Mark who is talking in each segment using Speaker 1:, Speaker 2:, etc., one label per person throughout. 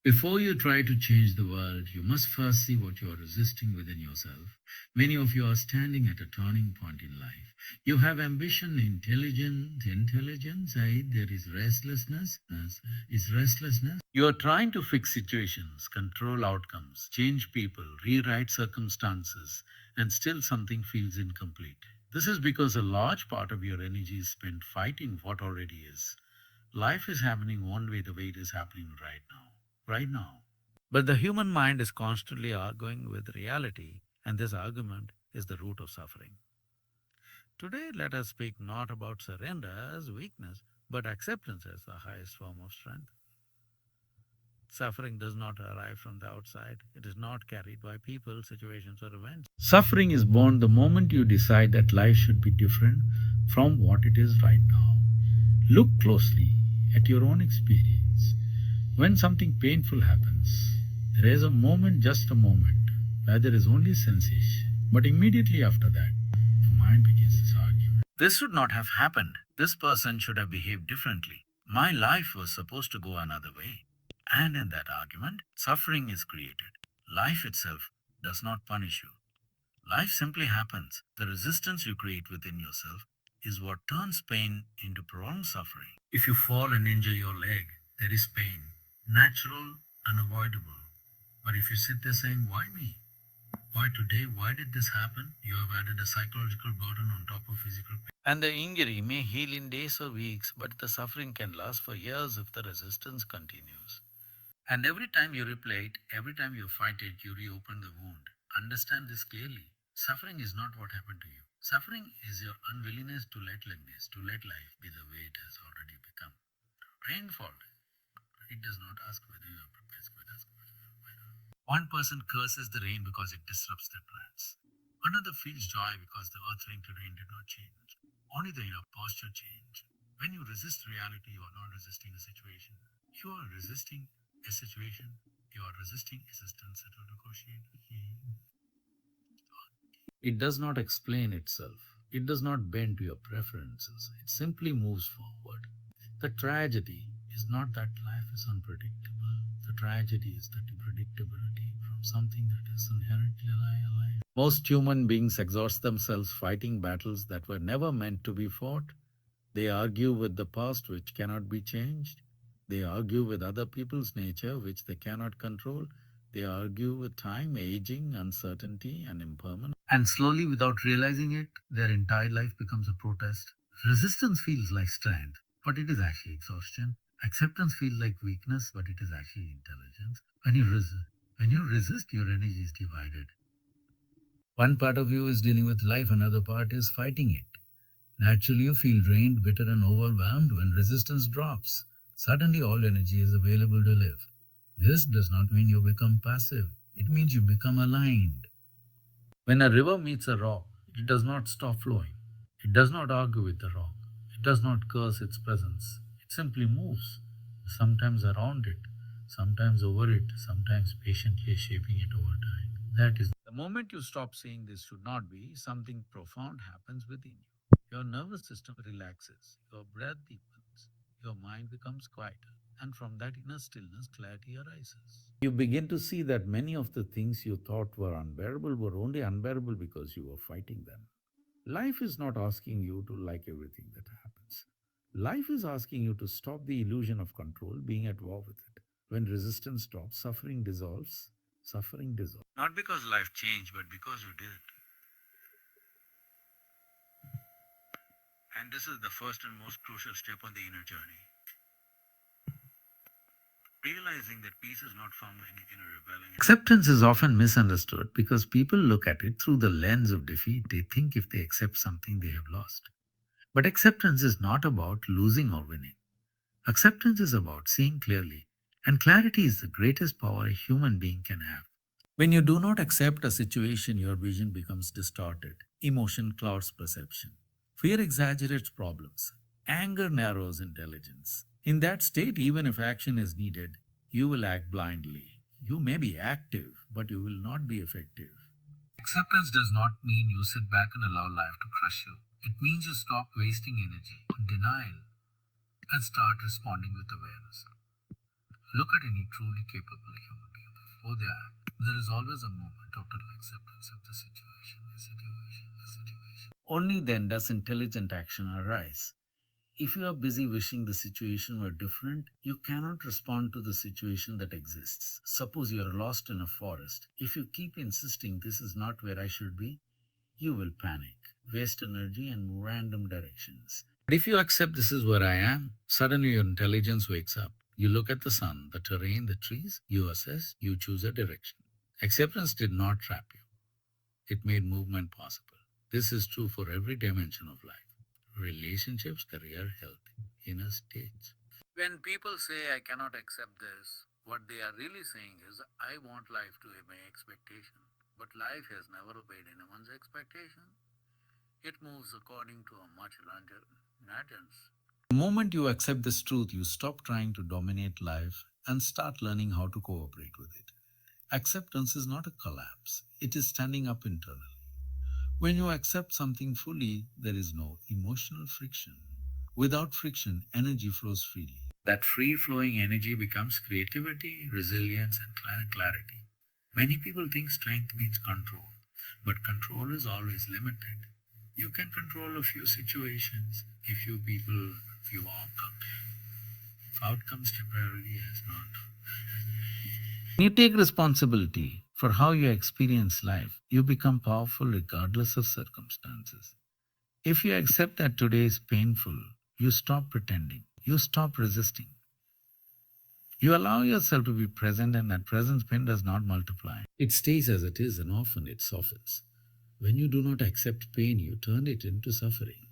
Speaker 1: Before you try to change the world, you must first see what you are resisting within yourself. Many of you are standing at a turning point in life. You have ambition, intelligence, there is restlessness. You are trying to fix situations, control outcomes, change people, rewrite circumstances, and still something feels incomplete. This is because a large part of your energy is spent fighting what already is. Life is happening one way the way it is happening right now. Right now. But the human mind is constantly arguing with reality, and this argument is the root of suffering. Today, let us speak not about surrender as weakness, but acceptance as the highest form of strength. Suffering does not arrive from the outside, it is not carried by people, situations, or events. Suffering is born the moment you decide that life should be different from what it is right now. Look closely at your own experience. When something painful happens, there is a moment, just a moment, where there is only sensation. But immediately after that, the mind begins this argument. This should not have happened. This person should have behaved differently. My life was supposed to go another way. And in that argument, suffering is created. Life itself does not punish you. Life simply happens. The resistance you create within yourself is what turns pain into prolonged suffering. If you fall and injure your leg, there is pain. Natural, unavoidable. But if you sit there saying, why me? Why today? Why did this happen? You have added a psychological burden on top of physical pain. And the injury may heal in days or weeks, but the suffering can last for years if the resistance continues. And every time you replay it, every time you fight it, you reopen the wound. Understand this clearly. Suffering is not what happened to you. Suffering is your unwillingness to let life be the way it has already become. Rainfall, it does not ask whether you are prepared, it asks whether you are prepared. One person curses the rain because it disrupts their plans. Another feels joy because the earth linked to rain did not change. Only the inner posture changed. When you resist reality, you are not resisting a situation. You are resisting a situation. You are resisting a system that will negotiate. It does not explain itself. It does not bend to your preferences. It simply moves forward. The tragedy is not that life is unpredictable. The tragedy is that unpredictability from something that is inherently alive. Most human beings exhaust themselves fighting battles that were never meant to be fought. They argue with the past which cannot be changed. They argue with other people's nature which they cannot control. They argue with time, aging, uncertainty, and impermanence. And slowly, without realizing it, their entire life becomes a protest. Resistance feels like strength, but it is actually exhaustion. Acceptance feels like weakness, but it is actually intelligence. When you resist, your energy is divided. One part of you is dealing with life, another part is fighting it. Naturally, you feel drained, bitter, and overwhelmed when resistance drops. Suddenly, all energy is available to live. This does not mean you become passive, it means you become aligned. When a river meets a rock, it does not stop flowing. It does not argue with the rock. It does not curse its presence. It simply moves, sometimes around it, sometimes over it, sometimes patiently shaping it over time. That is the moment you stop saying this should not be, something profound happens within you. Your nervous system relaxes, your breath deepens, your mind becomes quieter, and from that inner stillness, clarity arises. You begin to see that many of the things you thought were unbearable were only unbearable because you were fighting them. Life is not asking you to like everything that happens. Life is asking you to stop the illusion of control, being at war with it. When resistance stops, suffering dissolves. Suffering dissolves. Not because life changed, but because you did. And this is the first and most crucial step on the inner journey. Realizing that peace is not found in inner rebellion. Acceptance is often misunderstood because people look at it through the lens of defeat. They think if they accept something, they have lost. But acceptance is not about losing or winning. Acceptance is about seeing clearly, and clarity is the greatest power a human being can have. When you do not accept a situation, your vision becomes distorted. Emotion clouds perception. Fear exaggerates problems. Anger narrows intelligence. In that state, even if action is needed, you will act blindly. You may be active, but you will not be effective. Acceptance does not mean you sit back and allow life to crush you. It means you stop wasting energy on denial and start responding with awareness. Look at any truly capable human being. For that, there is always a moment of total acceptance of the situation. Only then does intelligent action arise. If you are busy wishing the situation were different, you cannot respond to the situation that exists. Suppose you are lost in a forest. If you keep insisting this is not where I should be, you will panic, waste energy, and move random directions. But if you accept this is where I am, suddenly your intelligence wakes up. You look at the sun, the terrain, the trees, you assess, you choose a direction. Acceptance did not trap you, it made movement possible. This is true for every dimension of life: relationships, career, health, inner states. When people say, I cannot accept this, what they are really saying is, I want life to obey expectation. But life has never obeyed anyone's expectation. It moves according to a much larger guidance. The moment you accept this truth, you stop trying to dominate life and start learning how to cooperate with it. Acceptance is not a collapse, it is standing up internally. When you accept something fully, there is no emotional friction. Without friction, energy flows freely. That free flowing energy becomes creativity, resilience, and clarity. Many people think strength means control, but control is always limited. You can control a few situations, a few people, few outcomes. If outcomes temporarily as not. When you take responsibility for how you experience life, you become powerful regardless of circumstances. If you accept that today is painful, you stop pretending, you stop resisting. You allow yourself to be present, and that presence pain does not multiply. It stays as it is, and often it softens. When you do not accept pain, you turn it into suffering.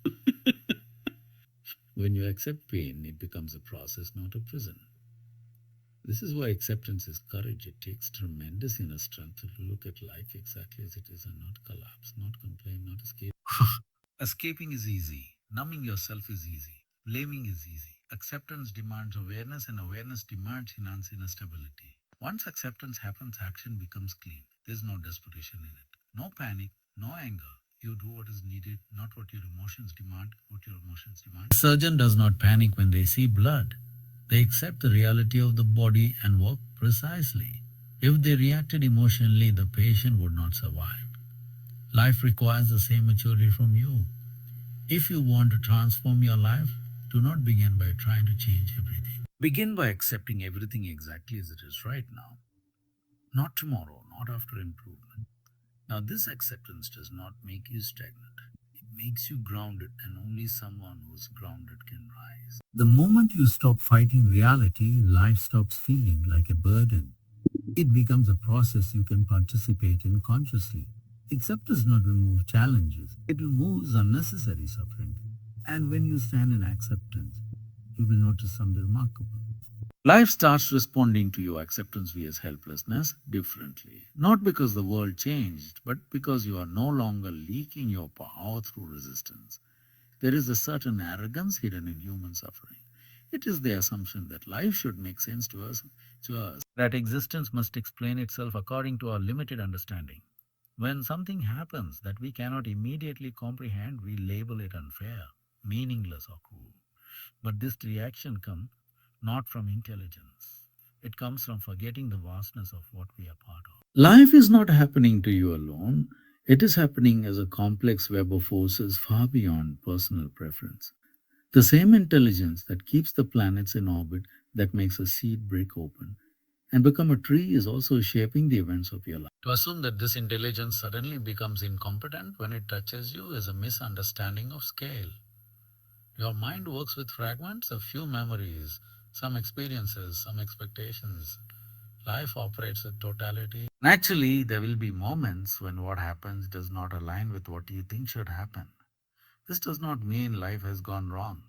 Speaker 1: When you accept pain, it becomes a process, not a prison. This is why acceptance is courage. It takes tremendous inner strength to look at life exactly as it is and not collapse, not complain, not escape. Escaping is easy. Numbing yourself is easy. Blaming is easy. Acceptance demands awareness, and awareness demands inner stability. Once acceptance happens, action becomes clean. There's no desperation in it. No panic, no anger. You do what is needed, not what your emotions demand, what your emotions demand. The surgeon does not panic when they see blood. They accept the reality of the body and work precisely. If they reacted emotionally, the patient would not survive. Life requires the same maturity from you. If you want to transform your life, do not begin by trying to change everything. Begin by accepting everything exactly as it is right now, not tomorrow, not after improvement. Now, this acceptance does not make you stagnant. It makes you grounded, and only someone who is grounded can rise. The moment you stop fighting reality, life stops feeling like a burden. It becomes a process you can participate in consciously. Accept does not remove challenges, it removes unnecessary suffering. And when you stand in acceptance, you will notice something remarkable. Life starts responding to your acceptance via helplessness differently. Not because the world changed, but because you are no longer leaking your power through resistance. There is a certain arrogance hidden in human suffering. It is the assumption that life should make sense to us, that existence must explain itself according to our limited understanding. When something happens that we cannot immediately comprehend, we label it unfair, meaningless, or cruel. But this reaction comes not from intelligence. It comes from forgetting the vastness of what we are part of. Life is not happening to you alone. It is happening as a complex web of forces far beyond personal preference. The same intelligence that keeps the planets in orbit, that makes a seed break open and become a tree, is also shaping the events of your life. To assume that this intelligence suddenly becomes incompetent when it touches you is a misunderstanding of scale. Your mind works with fragments, a few memories, some experiences, some expectations. Life operates with totality. Naturally, there will be moments when what happens does not align with what you think should happen. This does not mean life has gone wrong.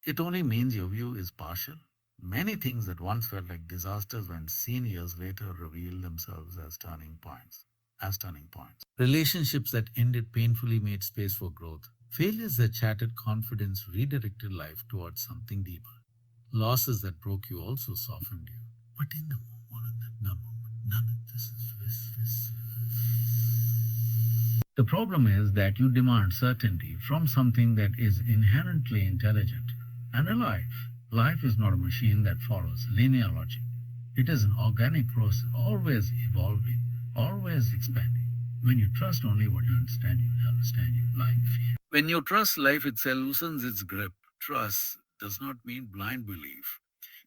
Speaker 1: It only means your view is partial. Many things that once felt like disasters when seen years later reveal themselves as turning points. Relationships that ended painfully made space for growth. Failures that shattered confidence redirected life towards something deeper. Losses that broke you also softened you. But in the moment, none of this is. The problem is that you demand certainty from something that is inherently intelligent and alive. Life is not a machine that follows linear logic. It is an organic process, always evolving, always expanding. When you trust only what you understand your life. When you trust, life itself loosens its grip. Trust does not mean blind belief.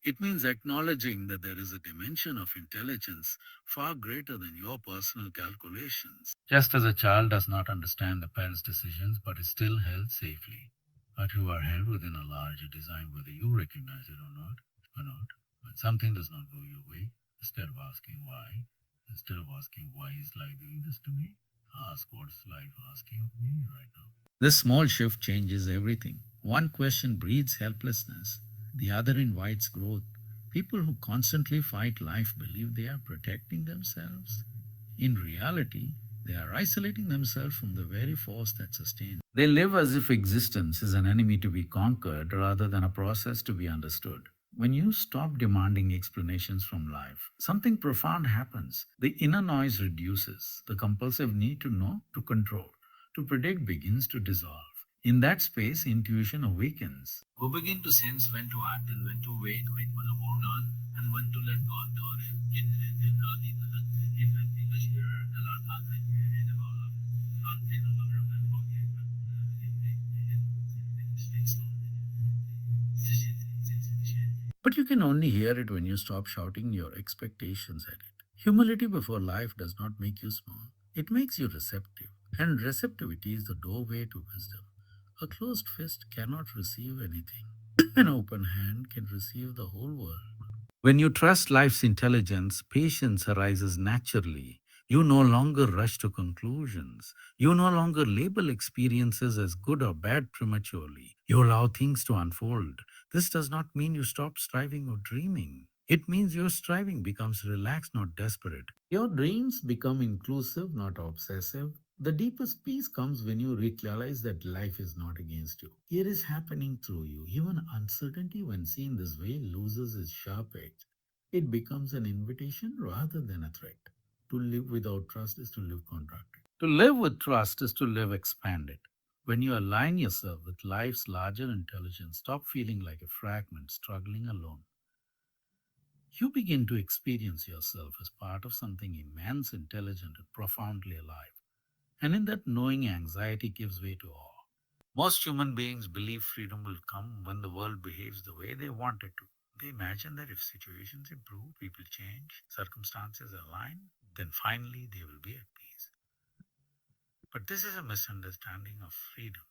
Speaker 1: It means acknowledging that there is a dimension of intelligence far greater than your personal calculations. Just as a child does not understand the parent's decisions but is still held safely, but you are held within a larger design whether you recognize it or not. When something does not go your way, instead of asking why is life doing this to me, ask what is life asking of me right now. This small shift changes everything. One question breeds helplessness, the other invites growth. People who constantly fight life believe they are protecting themselves. In reality, they are isolating themselves from the very force that sustains. They live as if existence is an enemy to be conquered rather than a process to be understood. When you stop demanding explanations from life, something profound happens. The inner noise reduces, the compulsive need to know, to control, to predict begins to dissolve. In that space, intuition awakens. We begin to sense when to act and when to wait, when to hold on, and when to let go of but you can only hear it when you stop shouting your expectations at it. Humility before life does not make you small, it makes you receptive. And receptivity is the doorway to wisdom. A closed fist cannot receive anything, an open hand can receive the whole world. When you trust life's intelligence, patience arises naturally. You no longer rush to conclusions. You no longer label experiences as good or bad prematurely. You allow things to unfold. This does not mean you stop striving or dreaming. It means your striving becomes relaxed, not desperate. Your dreams become inclusive, not obsessive. The deepest peace comes when you realize that life is not against you. It is happening through you. Even uncertainty, when seen this way, loses its sharp edge. It becomes an invitation rather than a threat. To live without trust is to live contracted. To live with trust is to live expanded. When you align yourself with life's larger intelligence, stop feeling like a fragment struggling alone. You begin to experience yourself as part of something immense, intelligent, and profoundly alive. And in that knowing, anxiety gives way to awe. Most human beings believe freedom will come when the world behaves the way they want it to. They imagine that if situations improve, people change, circumstances align, then finally they will be at peace. But this is a misunderstanding of freedom.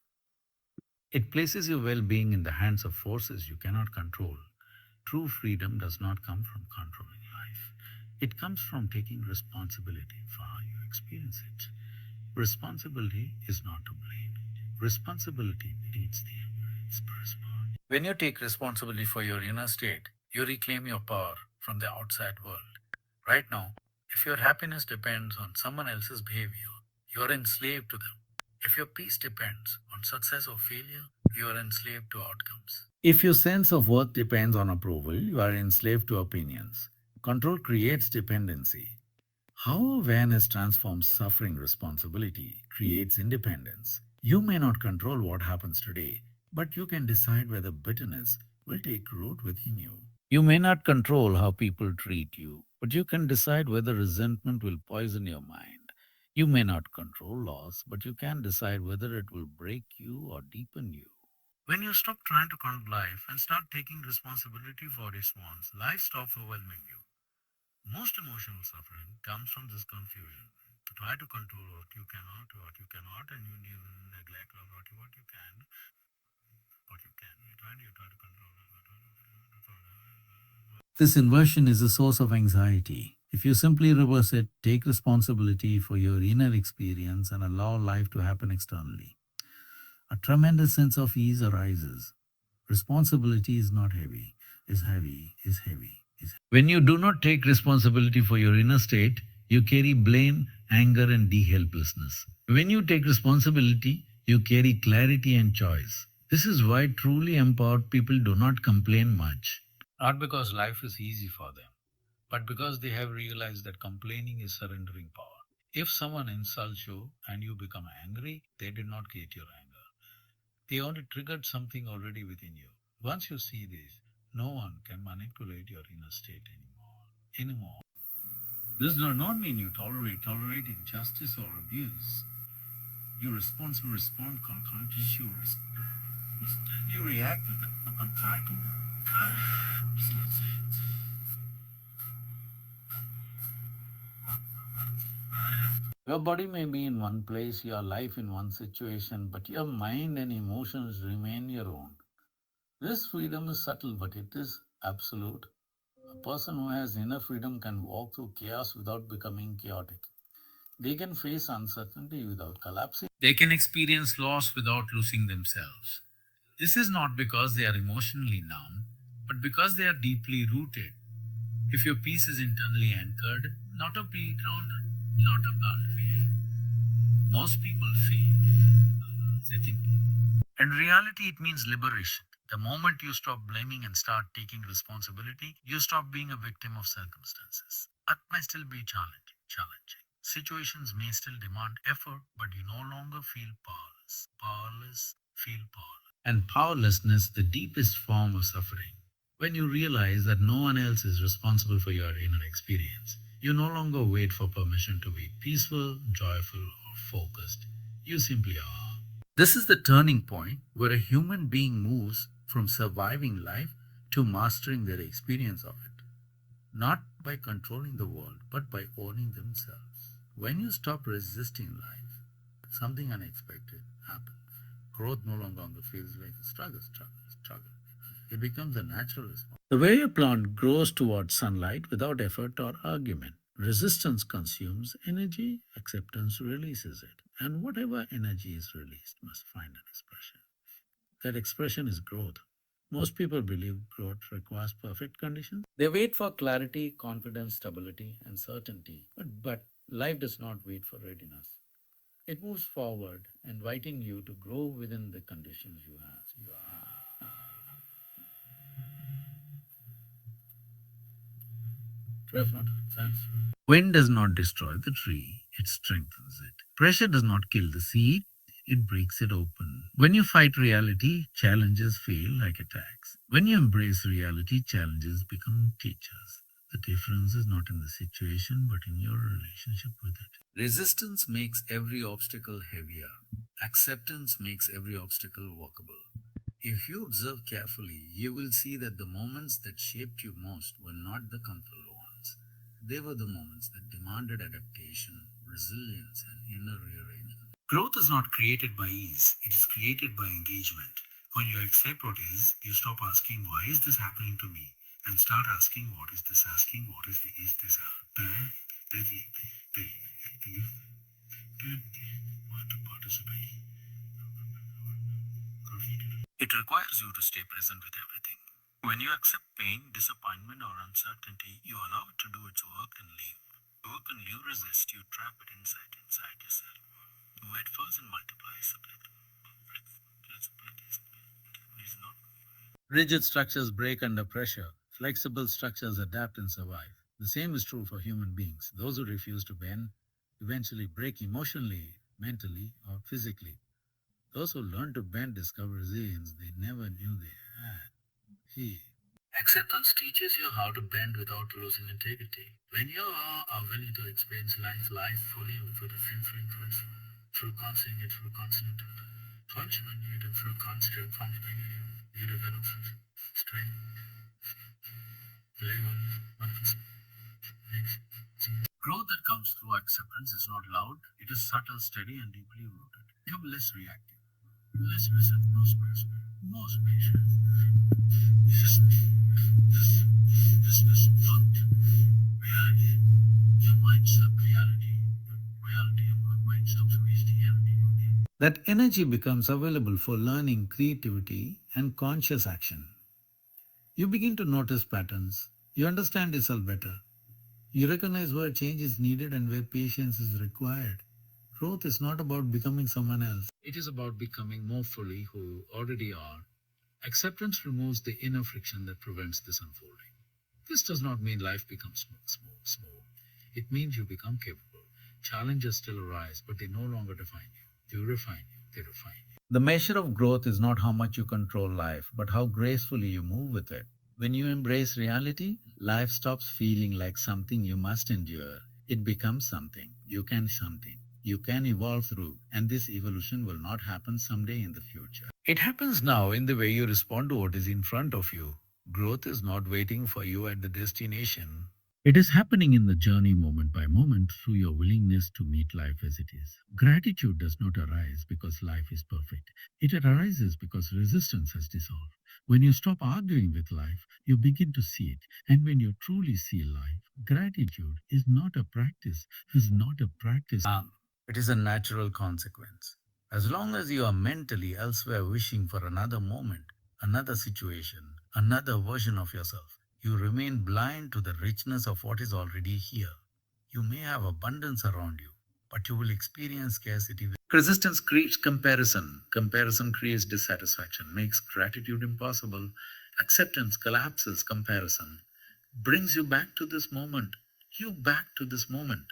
Speaker 1: It places your well being in the hands of forces you cannot control. True freedom does not come from controlling life, it comes from taking responsibility for how you experience it. Responsibility is not to blame. Responsibility needs the embrace. When you take responsibility for your inner state, you reclaim your power from the outside world. Right now, if your happiness depends on someone else's behavior, you are enslaved to them. If your peace depends on success or failure, you are enslaved to outcomes. If your sense of worth depends on approval, you are enslaved to opinions. Control creates dependency. How awareness transforms suffering responsibility creates independence. You may not control what happens today, but you can decide whether bitterness will take root within you. You may not control how people treat you, but you can decide whether resentment will poison your mind. You may not control loss, but you can decide whether it will break you or deepen you. When you stop trying to control life and start taking responsibility for response, life stops overwhelming you. Most emotional suffering comes from this confusion. You try to control and you neglect what you can, what you can. You try to control. This inversion is a source of anxiety. If you simply reverse it, take responsibility for your inner experience and allow life to happen externally, a tremendous sense of ease arises. Responsibility is not heavy, is heavy, is heavy. When you do not take responsibility for your inner state, you carry blame, anger, and helplessness. When you take responsibility, you carry clarity and choice. This is why truly empowered people do not complain much. Not because life is easy for them, but because they have realized that complaining is surrendering power. If someone insults you and you become angry, they did not create your anger. They only triggered something already within you. Once you see this, no one can manipulate your inner state anymore. anymore. This does not mean you tolerate injustice or abuse. You respond consciously. You react with untitled. Your body may be in one place, your life in one situation, but your mind and emotions remain your own. This freedom is subtle, but it is absolute. A person who has inner freedom can walk through chaos without becoming chaotic. They can face uncertainty without collapsing. They can experience loss without losing themselves. This is not because they are emotionally numb, but because they are deeply rooted. If your peace is internally anchored, not a playground, not a battlefield, most people feel they think. In reality, it means liberation. The moment you stop blaming and start taking responsibility, you stop being a victim of circumstances. It may still be challenging. Situations may still demand effort, but you no longer feel powerless. Powerless, feel powerless. And powerlessness, the deepest form of suffering. When you realize that no one else is responsible for your inner experience, you no longer wait for permission to be peaceful, joyful, or focused. You simply are. This is the turning point where a human being moves from surviving life to mastering their experience of it, not by controlling the world, but by owning themselves. When you stop resisting life, something unexpected happens. Growth no longer feels like a struggle. It becomes a natural response. The way a plant grows towards sunlight without effort or argument. Resistance consumes energy, acceptance releases it. And whatever energy is released must find an expression. That expression is growth. Most people believe growth requires perfect conditions. They wait for clarity, confidence, stability, and certainty. But life does not wait for readiness. It moves forward, inviting you to grow within the conditions you have. You are. Does not sense. Wind does not destroy the tree, it strengthens it. Pressure does not kill the seed, it breaks it open. When you fight reality, challenges feel like attacks. When you embrace reality, challenges become teachers. The difference is not in the situation, but in your relationship with it. Resistance makes every obstacle heavier. Acceptance makes every obstacle walkable. If you observe carefully, you will see that the moments that shaped you most were not the comfortable ones. They were the moments that demanded adaptation, resilience, and inner rearrangement. Growth is not created by ease, it is created by engagement. When you accept what is, you stop asking, why is this happening to me? And start asking, what is this asking? What is this? Do you want to participate? It requires you to stay present with everything. When you accept pain, disappointment, or uncertainty, you allow it to do its work and leave. When you resist, you trap it inside yourself. Wait first and multiply separate. Is not. Rigid structures break under pressure. Flexible structures adapt and survive. The same is true for human beings. Those who refuse to bend eventually break emotionally, mentally, or physically. Those who learn to bend discover resilience they never knew they had. He. Acceptance teaches you how to bend without losing integrity. When you are willing to experience life fully without influence, through constant function, you through constant functioning, you develop strength, belief, growth that comes through acceptance is not loud, it is subtle, steady, and deeply rooted. You are less reactive, less resentful, more spacious. This is not reality. Your mind sub reality. Reality of your mind subs reality. That energy becomes available for learning, creativity, and conscious action. You begin to notice patterns. You understand yourself better. You recognize where change is needed and where patience is required. Growth is not about becoming someone else. It is about becoming more fully who you already are. Acceptance removes the inner friction that prevents this unfolding. This does not mean life becomes smooth. It means you become capable. Challenges still arise, but they no longer define you. They refine you. The measure of growth is not how much you control life, but how gracefully you move with it. When you embrace reality, life stops feeling like something you must endure. It becomes something you can evolve through, and this evolution will not happen someday in the future. It happens now in the way you respond to what is in front of you. Growth is not waiting for you at the destination. It is happening in the journey moment by moment through your willingness to meet life as it is. Gratitude does not arise because life is perfect. It arises because resistance has dissolved. When you stop arguing with life, you begin to see it. And when you truly see life, gratitude is not a practice. It is a natural consequence. As long as you are mentally elsewhere wishing for another moment, another situation, another version of yourself, you remain blind to the richness of what is already here. You may have abundance around you, but you will experience scarcity. Resistance creates comparison. Comparison creates dissatisfaction, makes gratitude impossible. Acceptance collapses comparison, brings you back to this moment. You back to this moment.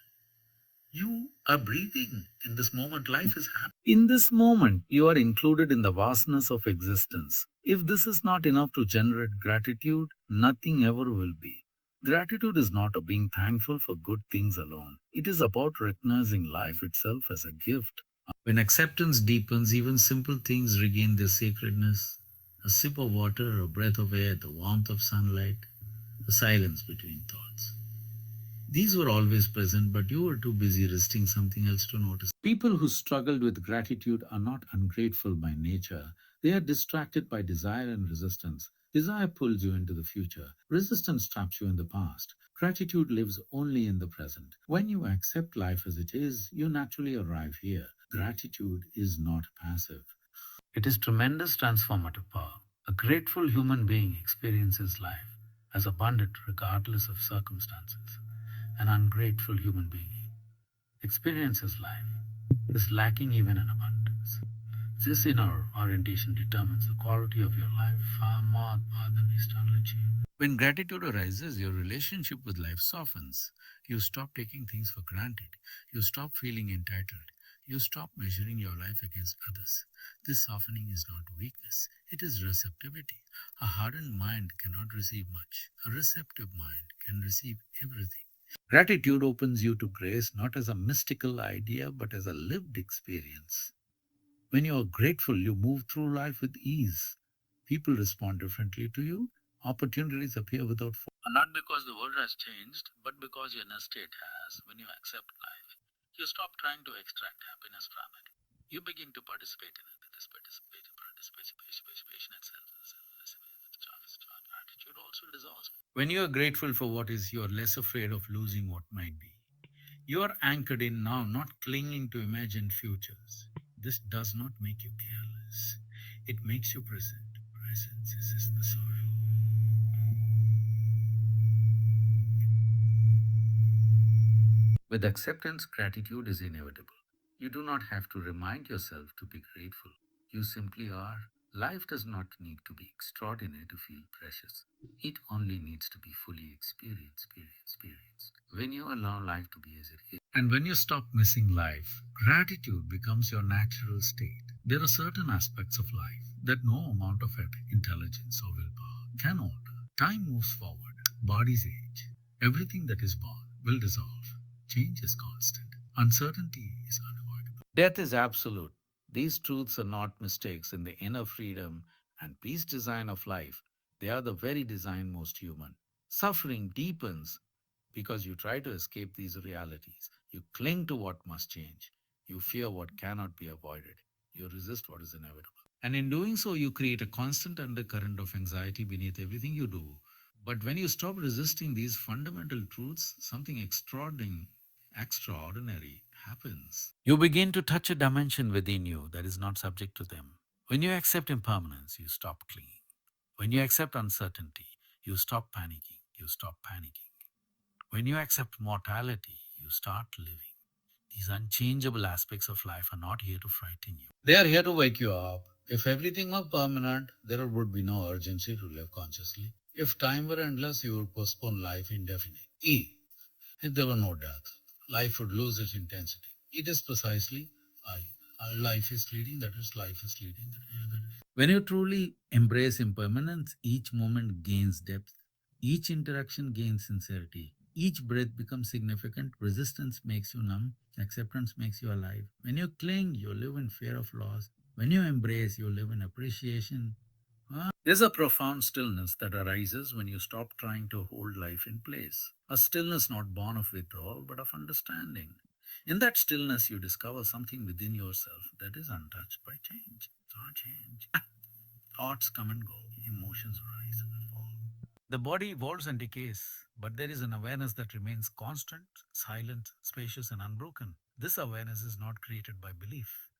Speaker 1: You are breathing in this moment. Life is happening. In this moment, you are included in the vastness of existence. If this is not enough to generate gratitude, nothing ever will be. Gratitude is not about being thankful for good things alone. It is about recognizing life itself as a gift. When acceptance deepens, even simple things regain their sacredness. A sip of water, a breath of air, the warmth of sunlight, the silence between thoughts. These were always present, but you were too busy resting something else to notice. People who struggled with gratitude are not ungrateful by nature. They are distracted by desire and resistance. Desire pulls you into the future. Resistance traps you in the past. Gratitude lives only in the present. When you accept life as it is, you naturally arrive here. Gratitude is not passive. It is tremendous transformative power. A grateful human being experiences life as abundant regardless of circumstances. An ungrateful human being experiences life is lacking even in abundance. This inner orientation determines the quality of your life far more than external achievement. When gratitude arises, your relationship with life softens. You stop taking things for granted. You stop feeling entitled. You stop measuring your life against others. This softening is not weakness, it is receptivity. A hardened mind cannot receive much. A receptive mind can receive everything. Gratitude opens you to grace not as a mystical idea but as a lived experience. When you are grateful, you move through life with ease. People respond differently to you. Opportunities appear without force. Not because the world has changed, but because your inner state has. When you accept life, you stop trying to extract happiness from it. You begin to participate in it. This participation itself is gratitude also dissolves. When you are grateful for what is, you are less afraid of losing what might be. You are anchored in now, not clinging to imagined futures. This does not make you careless. It makes you present. Presence is the soil. With acceptance, gratitude is inevitable. You do not have to remind yourself to be grateful. You simply are. Life does not need to be extraordinary to feel precious. It only needs to be fully experienced. When you allow life to be as it is, and when you stop missing life, gratitude becomes your natural state. There are certain aspects of life that no amount of intelligence or willpower can alter. Time moves forward, bodies age. Everything that is born will dissolve. Change is constant. Uncertainty is unavoidable. Death is absolute. These truths are not mistakes in the inner freedom and peace design of life. They are the very design most human. Suffering deepens because you try to escape these realities. You cling to what must change. You fear what cannot be avoided. You resist what is inevitable. And in doing so, you create a constant undercurrent of anxiety beneath everything you do. But when you stop resisting these fundamental truths, something extraordinary happens. You begin to touch a dimension within you that is not subject to them. When you accept impermanence, you stop clinging. When you accept uncertainty, you stop panicking. You stop panicking. When you accept mortality, you start living. These unchangeable aspects of life are not here to frighten you. They are here to wake you up. If everything were permanent, there would be no urgency to live consciously. If time were endless, you would postpone life indefinitely. If there were no death, life would lose its intensity. It is precisely I. Life is fleeting, that is, life is fleeting. When you truly embrace impermanence, each moment gains depth, each interaction gains sincerity, each breath becomes significant. Resistance makes you numb, acceptance makes you alive. When you cling, you live in fear of loss. When you embrace, you live in appreciation. There's a profound stillness that arises when you stop trying to hold life in place. A stillness not born of withdrawal, but of understanding. In that stillness, you discover something within yourself that is untouched by change. It's not change. Thoughts come and go, emotions rise and fall. The body evolves and decays, but there is an awareness that remains constant, silent, spacious, and unbroken. This awareness is not created by belief,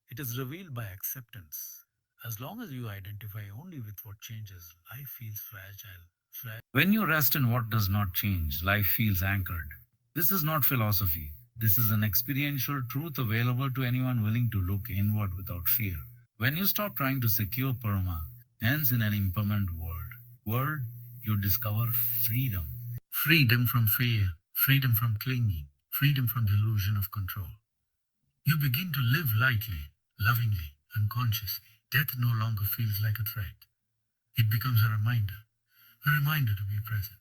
Speaker 1: it is revealed by acceptance. As long as you identify only with what changes, life feels fragile. When you rest in what does not change, life feels anchored. This is not philosophy. This is an experiential truth available to anyone willing to look inward without fear. When you stop trying to secure permanence in an impermanent world, you discover freedom. Freedom from fear, freedom from clinging, freedom from the illusion of control. You begin to live lightly, lovingly, unconsciously. Death no longer feels like a threat. It becomes a reminder to be present,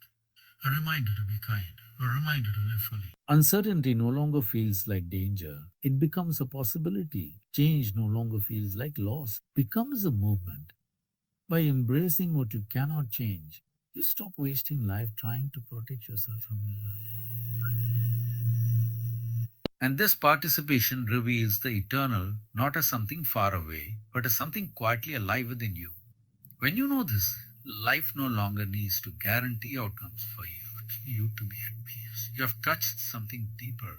Speaker 1: a reminder to be kind, a reminder to live fully. Uncertainty no longer feels like danger. It becomes a possibility. Change no longer feels like loss. It becomes a movement. By embracing what you cannot change, you stop wasting life trying to protect yourself from and this participation reveals the eternal not as something far away, but as something quietly alive within you. When you know this, life no longer needs to guarantee outcomes for you to be at peace. You have touched something deeper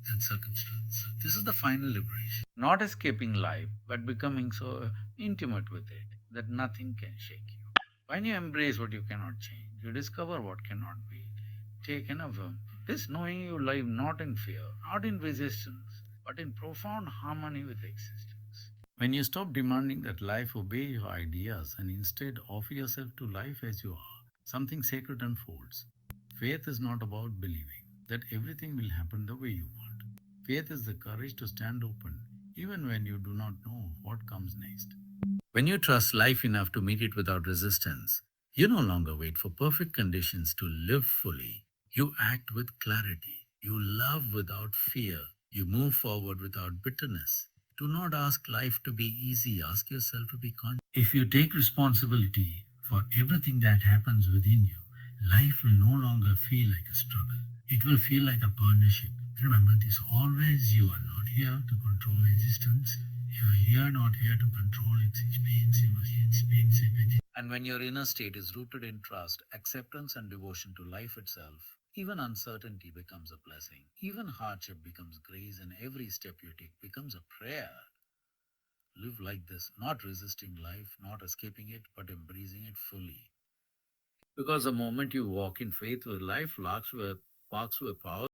Speaker 1: than circumstance. This is the final liberation. Not escaping life, but becoming so intimate with it that nothing can shake you. When you embrace what you cannot change, you discover what cannot be taken away. This knowing you live not in fear, not in resistance, but in profound harmony with existence. When you stop demanding that life obey your ideas and instead offer yourself to life as you are, something sacred unfolds. Faith is not about believing that everything will happen the way you want. Faith is the courage to stand open even when you do not know what comes next. When you trust life enough to meet it without resistance, you no longer wait for perfect conditions to live fully. You act with clarity. You love without fear. You move forward without bitterness. Do not ask life to be easy. Ask yourself to be conscious. If you take responsibility for everything that happens within you, life will no longer feel like a struggle. It will feel like a partnership. Remember this always, you are not here to control existence. You are here not here to control its experience. You must experience everything. And when your inner state is rooted in trust, acceptance, and devotion to life itself, even uncertainty becomes a blessing. Even hardship becomes grace, and every step you take becomes a prayer. Live like this, not resisting life, not escaping it, but embracing it fully. Because the moment you walk in faith, where life walks with power,